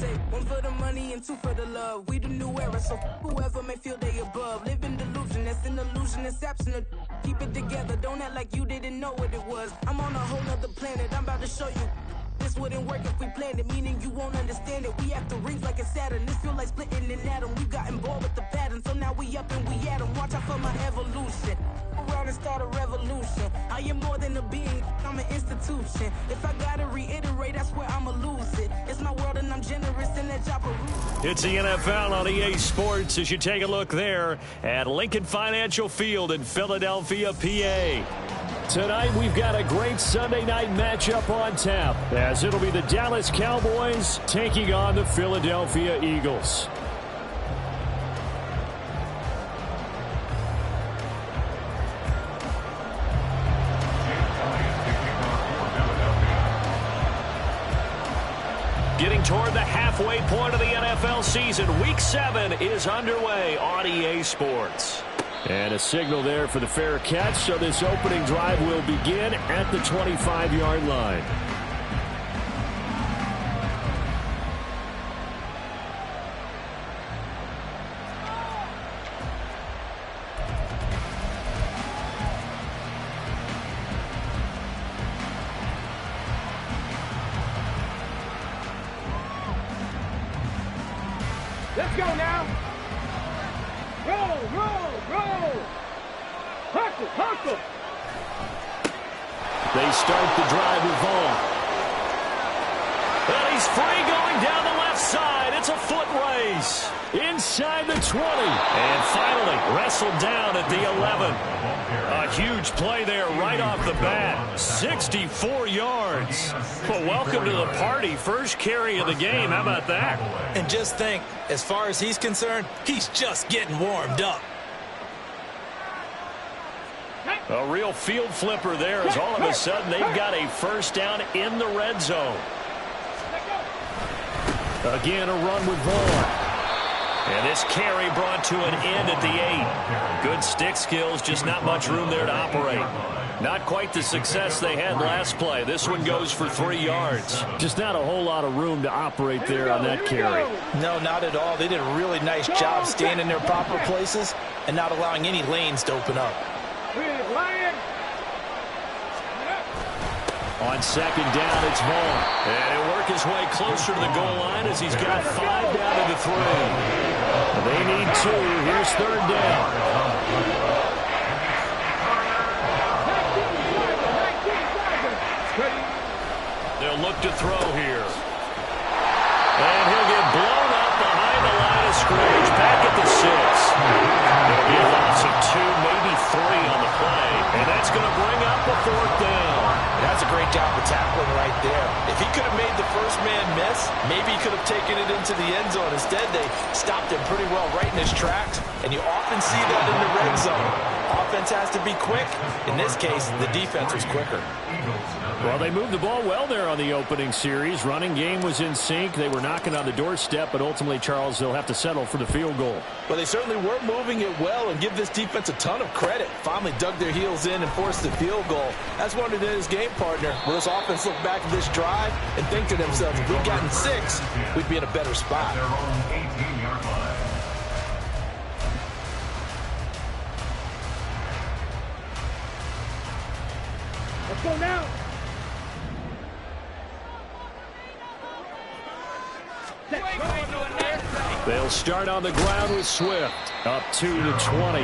say one for the money and two for the love. We the new era, so whoever may feel they above. Live in delusion, that's an illusion, it's absent. Keep it together, don't act like you didn't know what it was. I'm on a whole nother planet, I'm about to show you. This wouldn't work if we planned it, meaning you won't understand it. We have to rings like a Saturn. This feel like splitting an atom. We got involved with the pattern, so now we up and we at 'em. Watch out for my evolution. Around and start a revolution. I am more than a being, I'm an institution. If I gotta reiterate, that's where I'ma lose it. It's my world and I'm generous in that job of It's the NFL on EA Sports as you take a look there at Lincoln Financial Field in Philadelphia, PA. Tonight we've got a great Sunday night matchup on tap as it'll be the Dallas Cowboys taking on the Philadelphia Eagles. Getting toward the halfway point of the NFL season, Week 7 is underway on EA Sports. And a signal there for the fair catch, so this opening drive will begin at the 25-yard line. Let's go now. Roll, roll, roll. Huckle, huckle. They start the drive with Vaughn. And he's free going down the left side. It's a foot race. Inside the 20. And finally wrestled down at the 11. A huge play there right off the bat. 64 yards. Well, welcome to the party. First carry of the game. How about that? And just think, as far as he's concerned, he's just getting warmed up. A real field flipper there as all of a sudden they've got a first down in the red zone. Again, a run with Vaughn. And this carry brought to an end at the 8. Good stick skills, just not much room there to operate. Not quite the success they had last play. This one goes for 3 yards. Just not a whole lot of room to operate there on that carry. No, not at all. They did a really nice job staying in their proper places and not allowing any lanes to open up. On second down, it's Vaughn. And he'll work his way closer to the goal line as he's got 5 down to the 3. They need 2. Here's third down. They'll look to throw here. And he'll get blown up behind the line of scrimmage. Back at the 6. There'll be a loss of 2, maybe 3 on the play. And that's going to bring up a 4th down. That's a great job of tackling right there. If he could have made the first man miss, maybe he could have taken it into the end zone. Instead, they stopped him pretty well right in his tracks, and you often see that in the red zone. Offense has to be quick. In this case, the defense was quicker. Well, they moved the ball well there on the opening series. Running game was in sync. They were knocking on the doorstep, but ultimately, Charles, they'll have to settle for the field goal. Well, they certainly were moving it well, and give this defense a ton of credit. Finally dug their heels in and forced the field goal. That's what it is, game partner. Will this offense look back at this drive and think to themselves, if we'd gotten 6, we'd be in a better spot. Let's go now. They'll start on the ground with Swift. Up 2 to 20.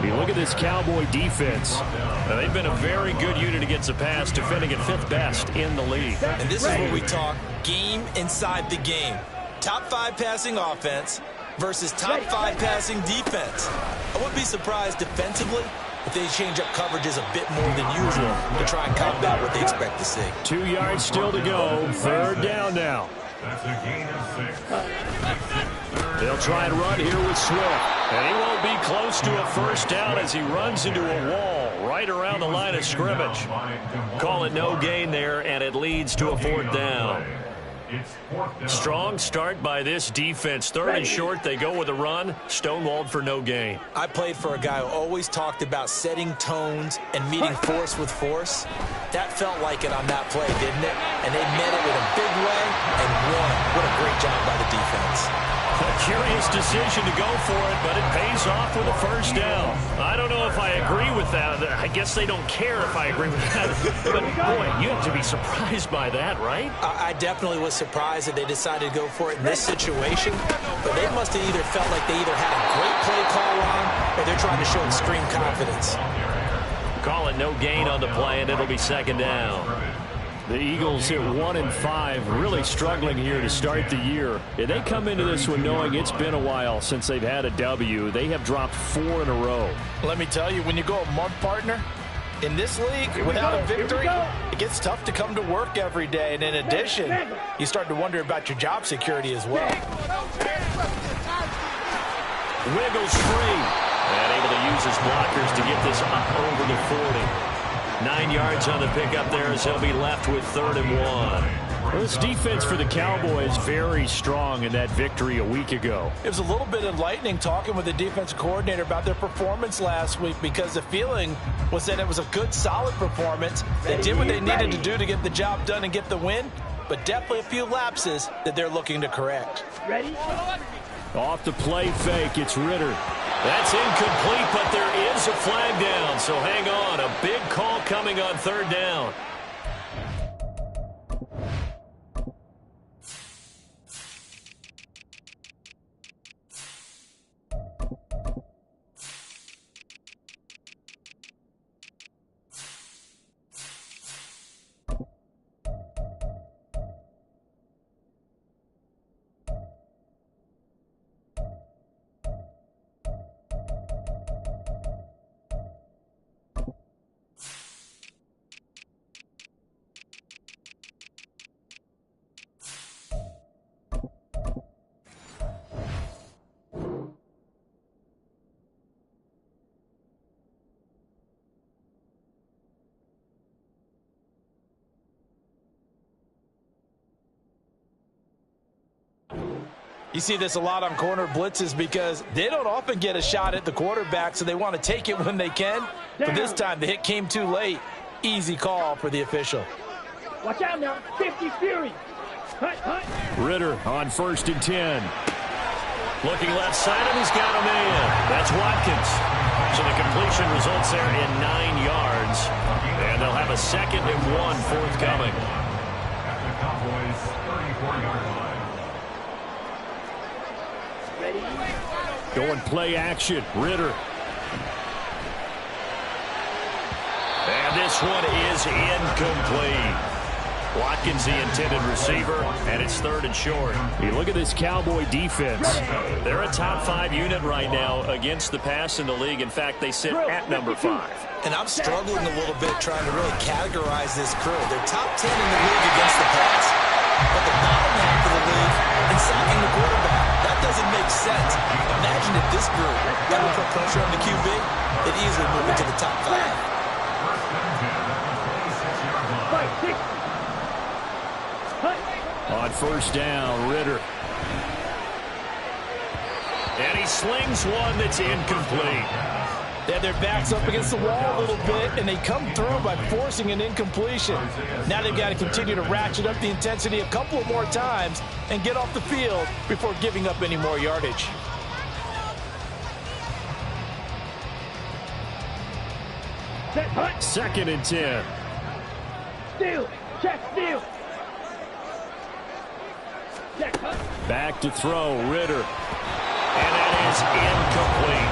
You look at this Cowboy defense. They've been a very good unit against the pass, defending at 5th best in the league. And this is where we talk game inside the game. Top 5 passing offense versus top 5 passing defense. I wouldn't be surprised defensively if they change up coverages a bit more than usual to try and combat what they expect to see. 2 yards still to go. 3rd down now. That's a gain of 6. They'll try and run here with Swift. And he won't be close to a first down as he runs into a wall right around the line of scrimmage. Call it no gain there, and it leads to a 4th down. Strong start by this defense. 3rd and short, they go with a run. Stonewalled for no gain. I played for a guy who always talked about setting tones and meeting force with force. That felt like it on that play, didn't it? And and they met it in a big way and won. What a great job by the defense. A curious decision to go for it, but it pays off with a first down. I don't know if I agree with that. I guess they don't care if I agree with that. But, boy, you have to be surprised by that, right? I definitely was surprised that they decided to go for it in this situation, but they must have either felt like they either had a great play call on or they're trying to show extreme confidence. Call it no gain on the play, and it'll be second down. The Eagles hit 1-5, really struggling here to start the year. And they come into this one knowing it's been a while since they've had a W. They have dropped 4 in a row. Let me tell you, when you go a month, partner, in this league, without a victory, it gets tough to come to work every day. And in addition, you start to wonder about your job security as well. Wiggles free. And able to use his blockers to get this up over the 40. 9 yards on the pickup there as they'll be left with 3rd and 1. Well, this defense for the Cowboys very strong in that victory a week ago. It was a little bit enlightening talking with the defensive coordinator about their performance last week because the feeling was that it was a good, solid performance. They did what they needed to do to get the job done and get the win, but definitely a few lapses that they're looking to correct. Ready? Off the play fake, it's Ritter. That's incomplete, but there is a flag down, so hang on. A big call coming on 3rd down. You see this a lot on corner blitzes because they don't often get a shot at the quarterback, so they want to take it when they can. But this time, the hit came too late. Easy call for the official. Watch out now. 50 Fury. Hut, hut. Ritter on 1st and 10. Looking left side, and he's got a man. That's Watkins. So the completion results there in 9 yards. And they'll have a 2nd and 1 forthcoming. At the Cowboys' 34-yard line. Going play action, Ritter. And this one is incomplete. Watkins, the intended receiver, and it's 3rd and short. You look at this Cowboy defense. They're a top 5 unit right now against the pass in the league. In fact, they sit at number 5. And I'm struggling a little bit trying to really categorize this crew. They're top 10 in the league against the pass, but the bottom half of the league in sacking the quarterback. That doesn't make sense. Imagine if this group ever put pressure on the QB, they'd easily move into the top 5. On 1st down, Ritter. And he slings one that's incomplete. They have their backs up against the wall a little bit, and they come through by forcing an incompletion. Now they've got to continue to ratchet up the intensity a couple of more times and get off the field before giving up any more yardage. Second and 10. Steal. Check steal. Check hut. Back to throw, Ritter. And that is incomplete.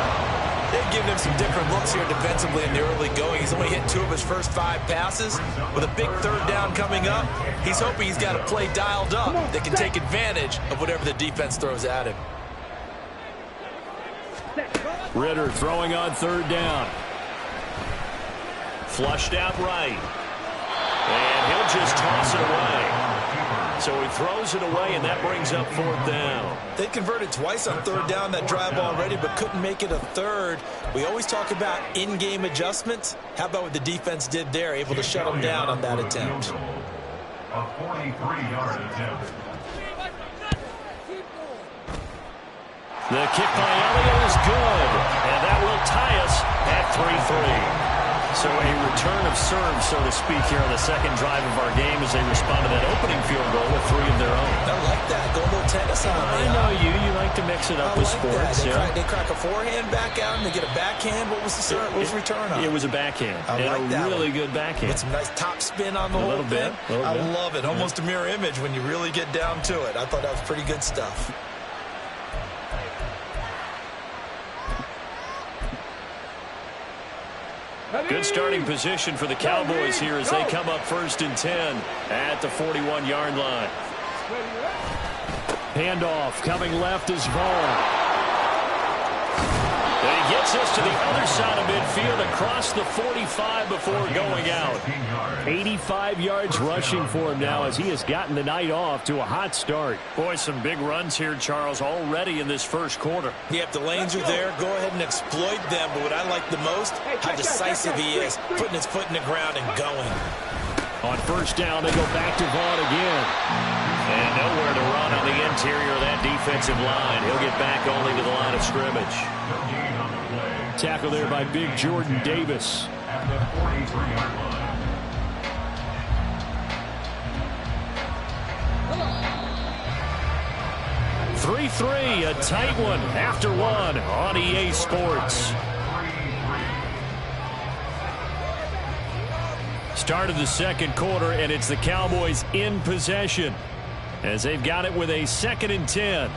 They've given him some different looks here defensively in the early going. He's only hit 2 of his first 5 passes. With a big 3rd down coming up, he's hoping he's got a play dialed up that can take advantage of whatever the defense throws at him. Ritter throwing on 3rd down. Flushed out right. And he'll just toss it away. So he throws it away, and that brings up 4th down. They converted twice on 3rd down that drive already, but couldn't make it a 3rd. We always talk about in-game adjustments. How about what the defense did there, able to shut them down on that attempt? A 43-yard attempt. The kick by Elliott is good, and that will tie us at 3-3. So a return of serve, so to speak, here on the second drive of our game as they respond to that opening field goal with 3 of their own. I like that. Go a little tennis on me. I know you. You like to mix it up with sports. They crack a forehand back out and they get a backhand. What was the serve? What was the return on? It was a backhand. I like and a really good backhand. With some nice top spin on the whole thing. I love it. Almost a mirror image when you really get down to it. I thought that was pretty good stuff. Good starting position for the Cowboys here as they come up 1st and 10 at the 41-yard line. Handoff coming left is Vaughn. And he gets us to the other side of midfield across the 45 before going out. 85 yards rushing for him now as he has gotten the night off to a hot start. Boy, some big runs here, Charles, already in this first quarter. Yep, the lanes are there. Go ahead and exploit them. But what I like the most, how decisive he is, putting his foot in the ground and going. On 1st down, they go back to Vaughn again. And nowhere to run on the interior of that defensive line. He'll get back only to the line of scrimmage. Tackle there by big Jordan Davis. At the 43-yard line. 3-3, a tight one after one on EA Sports. Start of the second quarter, and it's the Cowboys in possession as they've got it with a 2nd and 10.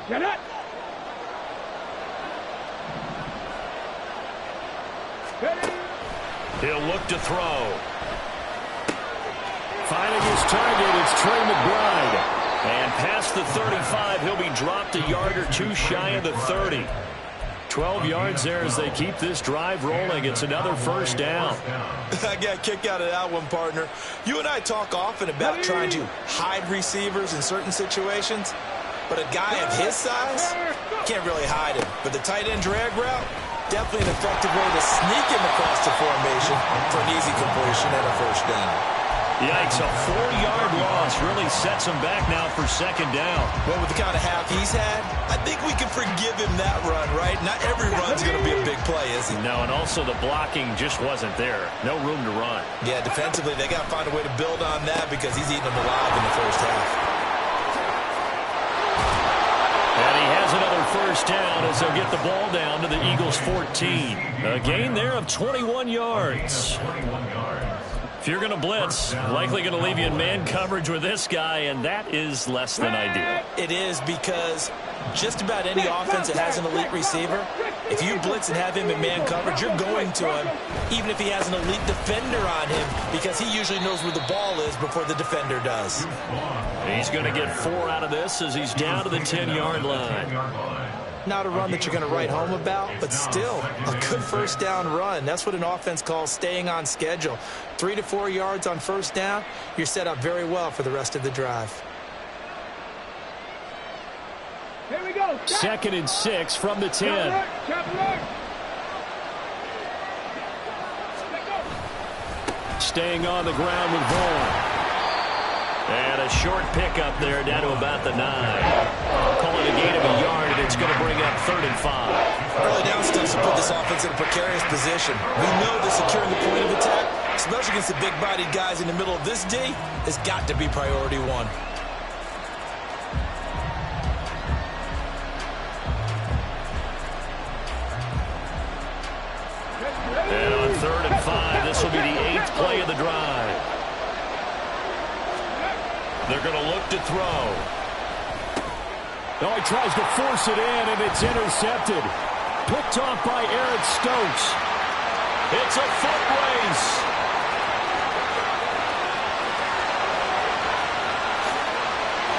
Get it! He'll look to throw. Finding his target, it's Trey McBride. And past the 35, he'll be dropped a yard or 2 shy of the 30. 12 yards there as they keep this drive rolling. It's another 1st down. I got a kick out of that one, partner. You and I talk often about trying to hide receivers in certain situations, but a guy of his size can't really hide him. But the tight end drag route, definitely an effective way to sneak him across the formation for an easy completion and a 1st down. Yikes, a 4-yard loss really sets him back now for 2nd down. Well, with the kind of half he's had, I think we can forgive him that run, right? Not every run's going to be a big play, is he? No, and also the blocking just wasn't there. No room to run. Yeah, defensively, they got to find a way to build on that because he's eating them alive in the 1st half. And he has another 1st down as they'll get the ball down to the Eagles 14. A gain there of 21 yards. If you're going to blitz, likely going to leave you in man coverage with this guy, and that is less than ideal. It is because just about any offense that has an elite receiver, if you blitz and have him in man coverage, you're going to him, even if he has an elite defender on him, because he usually knows where the ball is before the defender does. He's going to get 4 out of this as he's down to the 10-yard line. Not a run that you're going to write home about, but still a good 1st down run. That's what an offense calls staying on schedule. 3 to 4 yards on 1st down, you're set up very well for the rest of the drive. Here we go. 2nd and 6 from the 10. Staying on the ground with Vaughn. And a short pickup there down to about the 9. Call it a gain of a yard, and it's going to bring up 3rd and 5. Early down steps to put this offense in a precarious position. We know that securing the point of attack, especially against the big-bodied guys in the middle of this D, has got to be priority 1. And on 3rd and 5, this will be the 8th play of the drive. They're going to look to throw. Oh, he tries to force it in, and it's intercepted. Picked off by Eric Stokes. It's a foot race.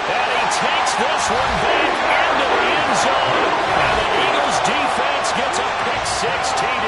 And he takes this one back into the end zone. And the Eagles defense gets a pick-6 TD.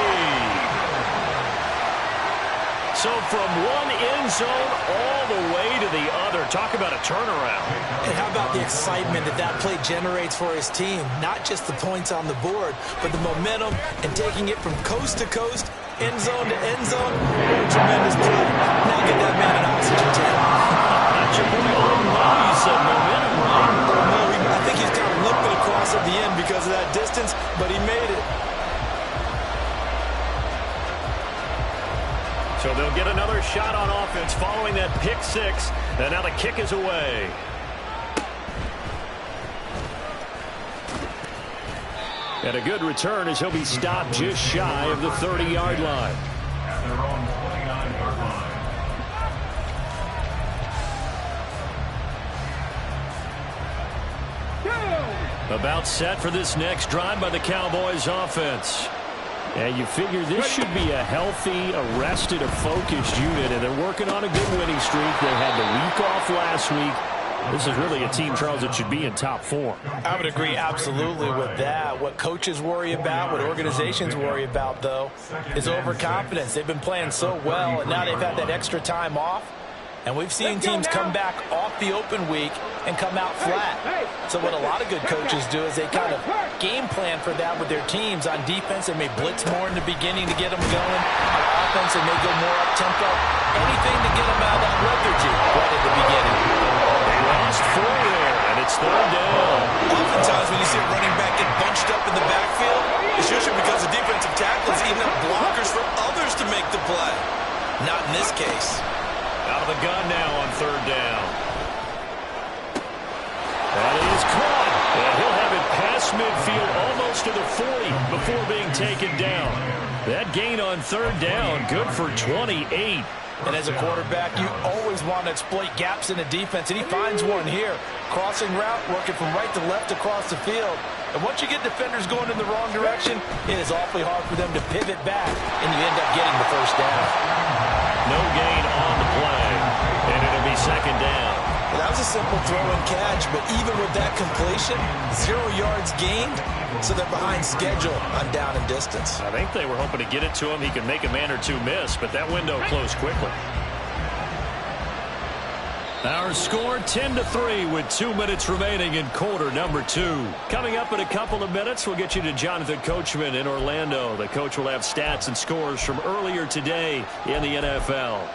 So from one end zone all the way to the other. Talk about a turnaround. And how about the excitement that play generates for his team? Not just the points on the board, but the momentum and taking it from coast to coast end zone to end zone. What a tremendous play. Now get that man an oxygen tank. That's your boy, you said momentum, right? I think he's kind of limping across at the end because of that distance, but he made it. So they'll get another shot on offense following that pick six, and now the kick is away. And a good return as he'll be stopped just shy of the 30-yard line. At their own 29-yard line. About set for this next drive by the Cowboys offense. And you figure this should be a healthy, arrested, a focused unit, and they're working on a good winning streak. They had the week off last week. This is really a team, Charles, that should be in top form. I would agree absolutely with that. What coaches worry about, what organizations worry about, though, is overconfidence. They've been playing so well, and now they've had that extra time off. And we've seen teams come back off the open week and come out flat. So what a lot of good coaches do is they kind of game plan for that with their teams. On defense, they may blitz more in the beginning to get them going. On offense, they may go more up-tempo. Anything to get them out of that lethargy right at the beginning. They lost 4 there, and it's 3rd down. Oftentimes when you see a running back get bunched up in the backfield, it's usually because the defensive tackles even have blockers for others to make the play. Not in this case. Out of the gun now on 3rd down. That is caught. And he'll have it past midfield almost to the 40 before being taken down. That gain on 3rd down, good for 28. And as a quarterback, you always want to exploit gaps in the defense, and he finds one here. Crossing route, working from right to left across the field. And once you get defenders going in the wrong direction, it is awfully hard for them to pivot back, and you end up getting the 1st down. No gain on the play, and it'll be 2nd down. Well, that was a simple throw and catch, but even with that completion, 0 yards gained, so they're behind schedule on down and distance. I think they were hoping to get it to him. He could make a man or two miss, but that window closed quickly. Our score 10-3 with 2 minutes remaining in quarter number 2. Coming up in a couple of minutes, we'll get you to Jonathan Coachman in Orlando. The coach will have stats and scores from earlier today in the NFL.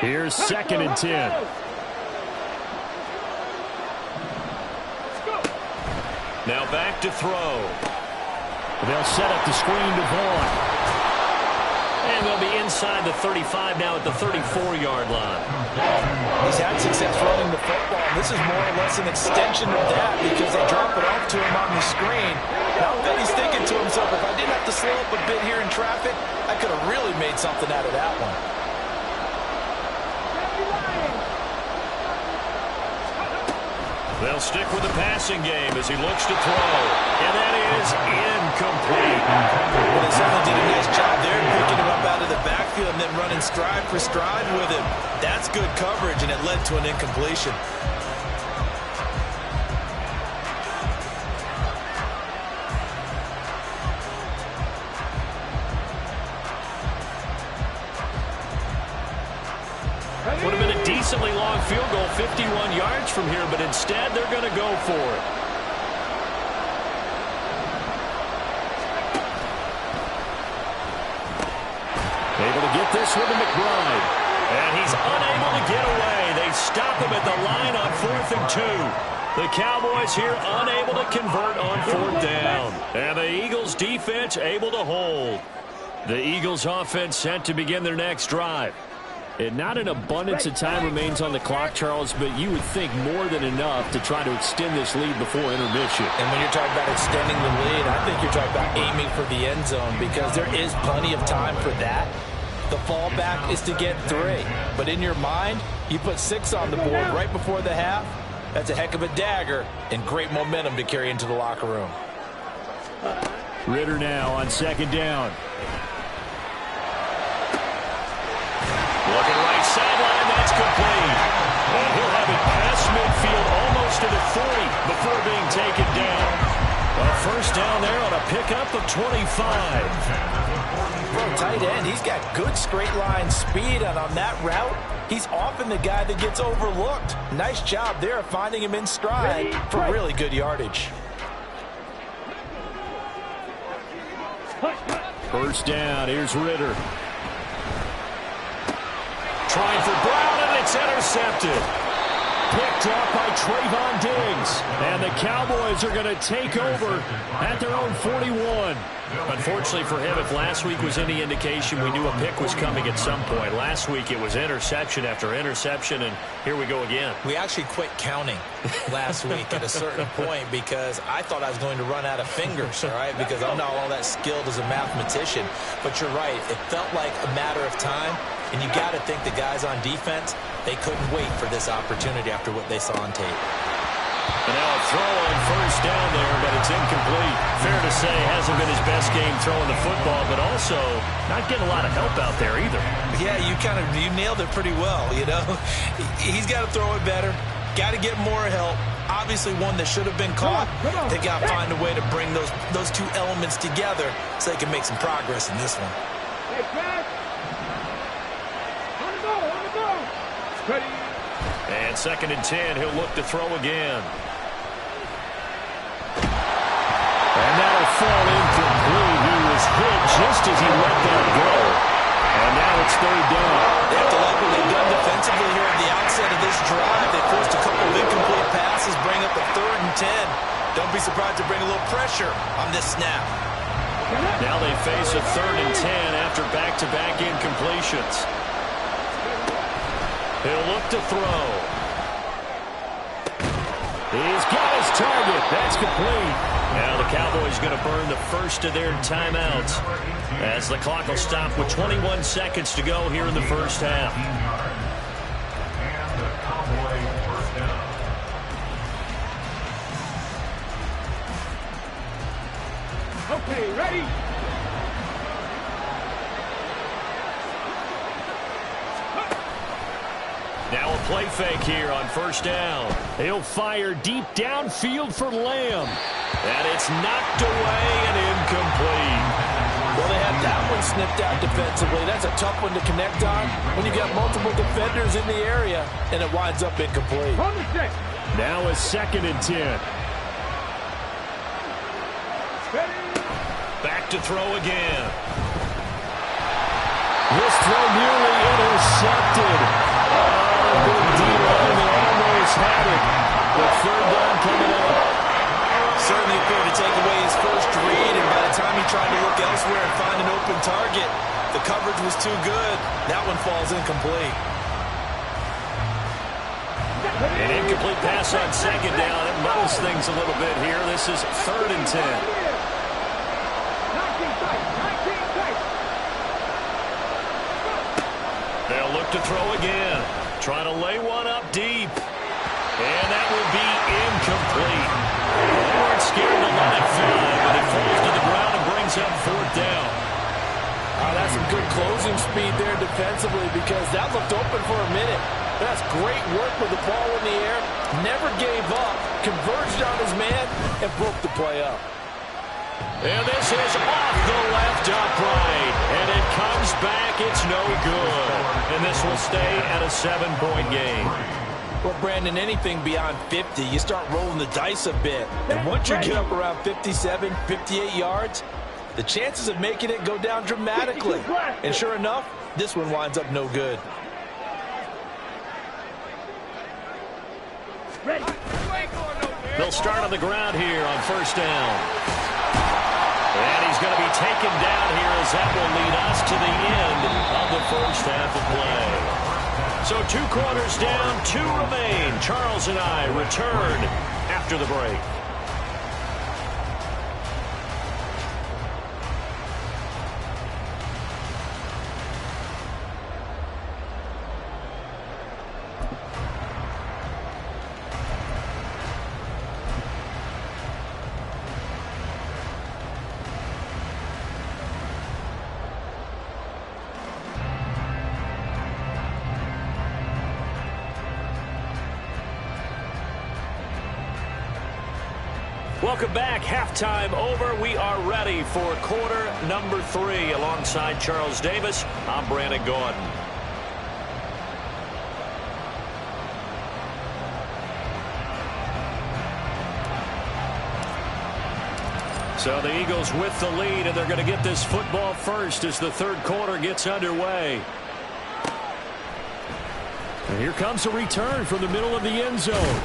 Here's 2nd and 10. Now back to throw. They'll set up the screen to Vaughn. And they'll be inside the 35 now at the 34-yard line. He's had success running the football, and this is more or less an extension of that because they drop it off to him on the screen. Now I bet he's thinking to himself, if I didn't have to slow up a bit here in traffic, I could have really made something out of that one. They'll stick with the passing game as he looks to throw. And that is incomplete. Well, they certainly did a nice job there picking him up out of the backfield and then running stride for stride with him. That's good coverage, and it led to an incompletion. Would have been a decently long field goal, 51 yards from here, but instead they're going to go for it. Able to get this with the McBride. And he's unable to get away. They stop him at the line on 4th and 2. The Cowboys here unable to convert on 4th down. And the Eagles defense able to hold. The Eagles offense set to begin their next drive. And not an abundance of time remains on the clock, Charles, but you would think more than enough to try to extend this lead before intermission. And when you're talking about extending the lead, I think you're talking about aiming for the end zone because there is plenty of time for that. The fallback is to get 3. But in your mind, you put 6 on the board right before the half. That's a heck of a dagger and great momentum to carry into the locker room. Ridder now on 2nd down. Looking right sideline, that's complete. And he'll have it past midfield almost to the 40 before being taken down. A 1st down there on a pickup of 25. Bro, tight end, he's got good straight line speed, and on that route, he's often the guy that gets overlooked. Nice job there of finding him in stride for really good yardage. First down, here's Ritter. Trying for Brown, and it's intercepted. Picked up by Trayvon Diggs. And the Cowboys are going to take over at their own 41. Unfortunately for him, if last week was any indication, we knew a pick was coming at some point. Last week it was interception after interception, and here we go again. We actually quit counting last week at a certain point because I thought I was going to run out of fingers, all right, because I'm not all that skilled as a mathematician. But you're right. It felt like a matter of time, and you got to think the guys on defense, they couldn't wait for this opportunity after what they saw on tape. And now a throw on first down there, but it's incomplete. Fair to say, hasn't been his best game throwing the football, but also not getting a lot of help out there either. Yeah, you nailed it pretty well, you know. He's got to throw it better. Got to get more help. Obviously one that should have been caught. They got to find a way to bring those two elements together so they can make some progress in this one. Hey, Brad. On the ball. Ready. And 2nd and 10, he'll look to throw again. And that'll fall incomplete. He was hit just as he let that go. And now it's 3rd down. They have to like what they've done defensively here at the outset of this drive. They forced a couple of incomplete passes, bring up a 3rd and 10. Don't be surprised to bring a little pressure on this snap. Now they face a 3rd and 10 after back-to-back incompletions. He'll look to throw. He's got his target. That's complete. Now the Cowboys going to burn the first of their timeouts as the clock will stop with 21 seconds to go here in the first half. And the Cowboys first down. Okay, ready? Now a play fake here on first down. He'll fire deep downfield for Lamb. And it's knocked away and incomplete. Well, they had that one snipped out defensively. That's a tough one to connect on when you've got multiple defenders in the area, and it winds up incomplete. On the set. Now a 2nd and 10. Ready. Back to throw again. This throw nearly intercepted. Big D-line almost had it. The 3rd down coming up. Certainly appeared to take away his first read, and by the time he tried to look elsewhere and find an open target, the coverage was too good. That one falls incomplete. An incomplete pass on 2nd down. It muddles things a little bit here. This is 3rd and 10. 19 tight. They'll look to throw again. Trying to lay one up deep. And that will be incomplete. They weren't scared to let it fly, but it falls to the ground and brings up 4th down. That's some good closing speed there defensively because that looked open for a minute. That's great work with the ball in the air. Never gave up. Converged on his man and broke the play up. And this is off the left upright. And it comes back. It's no good. And this will stay at a 7-point game. Well, Brandon, anything beyond 50, you start rolling the dice a bit. And once you get up around 57, 58 yards, the chances of making it go down dramatically. And sure enough, this one winds up no good. Ready. They'll start on the ground here on first down. And he's going to be taken down here as that will lead us to the end of the first half of play. So 2 quarters down, 2 remain. Charles and I return after the break. Welcome back. Halftime over. We are ready for quarter number 3. Alongside Charles Davis, I'm Brandon Gordon. So the Eagles with the lead, and they're going to get this football first as the third quarter gets underway. And here comes a return from the middle of the end zone.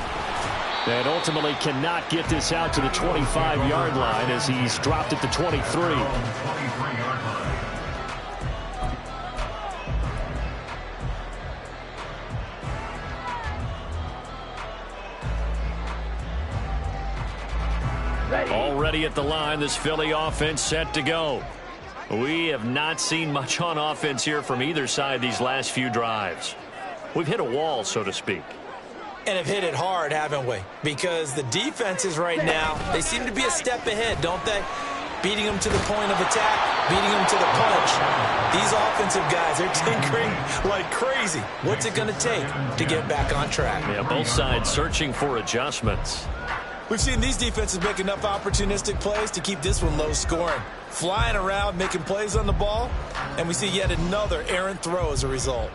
And ultimately cannot get this out to the 25-yard line as he's dropped at the 23. Already at the line, this Philly offense set to go. We have not seen much on offense here from either side these last few drives. We've hit a wall, so to speak. And have hit it hard, haven't we? Because the defenses right now, they seem to be a step ahead, don't they? Beating them to the point of attack, beating them to the punch. These offensive guys, they're tinkering like crazy. What's it going to take to get back on track? Yeah, both sides searching for adjustments. We've seen these defenses make enough opportunistic plays to keep this one low scoring. Flying around, making plays on the ball, and we see yet another errant throw as a result.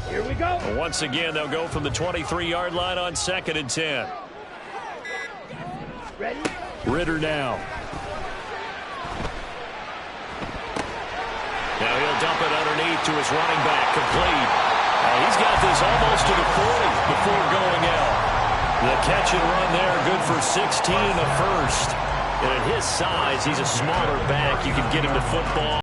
Here we go. Once again, they'll go from the 23-yard line on 2nd and 10. Ready? Ritter now. Now he'll dump it underneath to his running back, complete. He's got this almost to the 40 before going out. The catch and run there, good for 16 in the first. And at his size, he's a smaller back. You can get him to football.